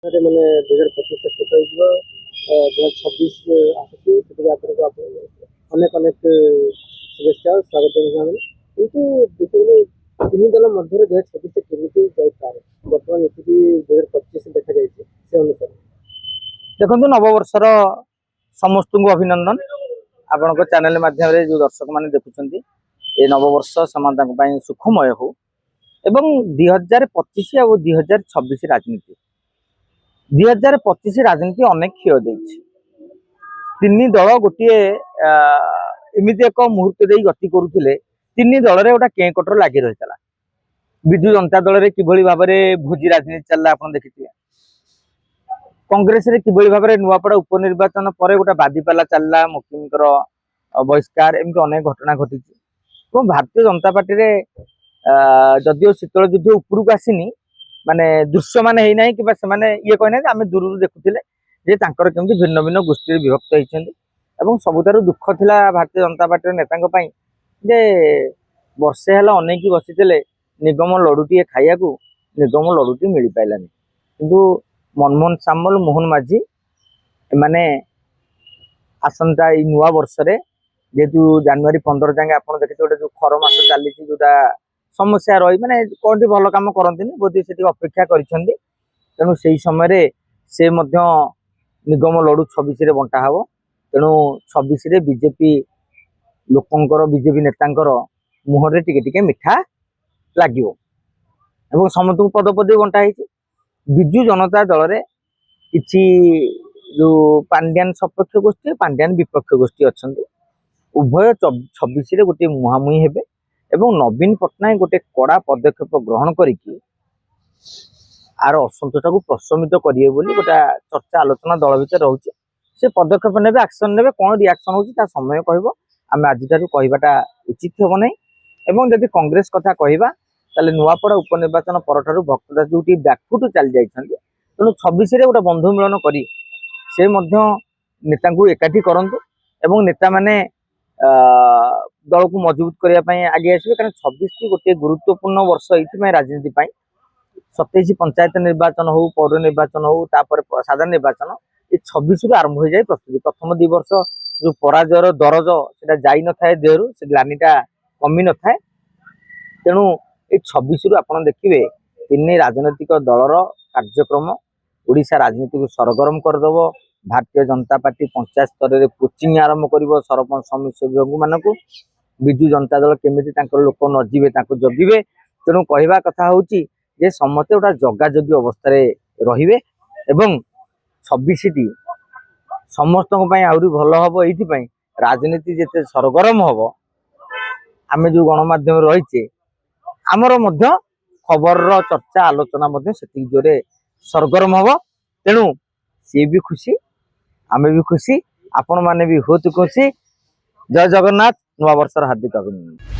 ମାନେ 2025 ଶେଷ ହେଇଯିବ 2026 ଆସୁଛି ସେଥିରେ ଆପଣଙ୍କୁ ଅନେକ ଅନେକ शुभेच्छा स्वागत जनाबी किंतु देखिए तीन दल मध्य 2026 केमी जापे बर्तमान ये 2025 देखा जाए से अनुसार देखो नववर्षर समस्त को अभिनंदन आपण चैनल माध्यम जो दर्शक मैंने देखुं ये नववर्ष समाधान सुखमय हो एवं 2025 और 2026 राजनीति 2025 राजनीति अनेक क्षय देती तीन दल गोटे एमती एक मुहूर्त दे गति करुले तीन दल गोटे केकटर लगी रही है विजु जनता दल में किभली भाव में भोजी राजनीति चलला आप देखिए कांग्रेस रे किभली भाव में नुआपड़ा उपनिर्वाचन पर गोटे बादीपाला चलला मुख्यमंत्री बहिष्कार एमती अनेक घटना घटी भारतीय जनता पार्टी रे जदिव शीतल युद्ध उपरକୁ आसीनी माने दृश्य मान है कि ये कहना आम दूर देखुले जे तांकर केमती भिन्न भिन्न गोष्ठी विभक्त होती सबुठार दुख थिला भारतीय जनता पार्टी नेता जे वर्षे है अनेक बसीते निगम लडुटी खाया निगम लडुटी मिल पारानी किंतु मनमोहन सामल मोहन माझी माने आसंता नुआ वर्ष जेहेतु जनवरी 15 जाए आप देखते गोटे जो खर मास चली जोटा समस्या रही मैंने कौन भल कम करती बोधे से अपेक्षा करूँ से समय से निगम लडू 26 बंटा हम तेणु 26 बीजेपी लोकंर बीजेपी नेतांकर मुहर टिके मिठा लगे समस्त पदपदवी बंटा विजु जनता दल में किसी जो पांड्यान सपक्ष गोष्ठी पांड्यान विपक्ष गोष्ठी अच्छा उभय 26 गोटे मुहांमुही हेबे एवं नवीन पट्टनायक गोटे कड़ा पदक्षेप ग्रहण करिकी आर असंतोष को प्रशमित करिए बोली गोटे चर्चा आलोचना दल भीतर रोचे से पदक्षेप ने एक्शन ने कौन रिएक्शन होता समय कह आम आज कहवाटा उचित हे ना एवं जदि कांग्रेस कथा कहवा ताले नुआपड़ा उपनिर्वाचन पर भक्तदास जो बैकफुट चली जाती तेणु 26 गोटे बंधु मिलन करी से नेता को एकाठी करंतु एवं नेता माने दल को मजबूत करने आगे आसवे कारण 26 गोटे गुरुत्वपूर्ण वर्ष ये राजनीति 27 पंचायत निर्वाचन हो पौर निर्वाचन हो साधारण निर्वाचन ये 26 रु आरंभ हो जाए प्रस्तुति प्रथम 2 वर्ष जो पराजयर दरज से जाई न थाए देहरु से ग्लानीटा कमी न थाए तेणु ये 26 रु आप देखिए तीन राजनैतिक दलर कार्यक्रम ओडिशा राजनीति को सरगरम करदेव भारतीय जनता पार्टी पंचायत स्तर में कोचिंग आरंभ कर सरपंच समिति सभ्य मानक विजु जनता दल केमी लोक नजीबे जगिबे तेणु कहवा कथा हूँ जे समस्ते गोटा जगाजगी अवस्था रे एवं 26 समस्त आहरी भल हम ये राजनीति जिते सरगरम हम आम जो गणमाध्यम रहीचे आमर खबर चर्चा आलोचना से जोरे सरगरम हम तेणु सी भी खुशी आम भी खुशी आपण मैंने भी बहुत खुशी जय जगन्नाथ नवा वर्षर हार्दिक अभिनंदन।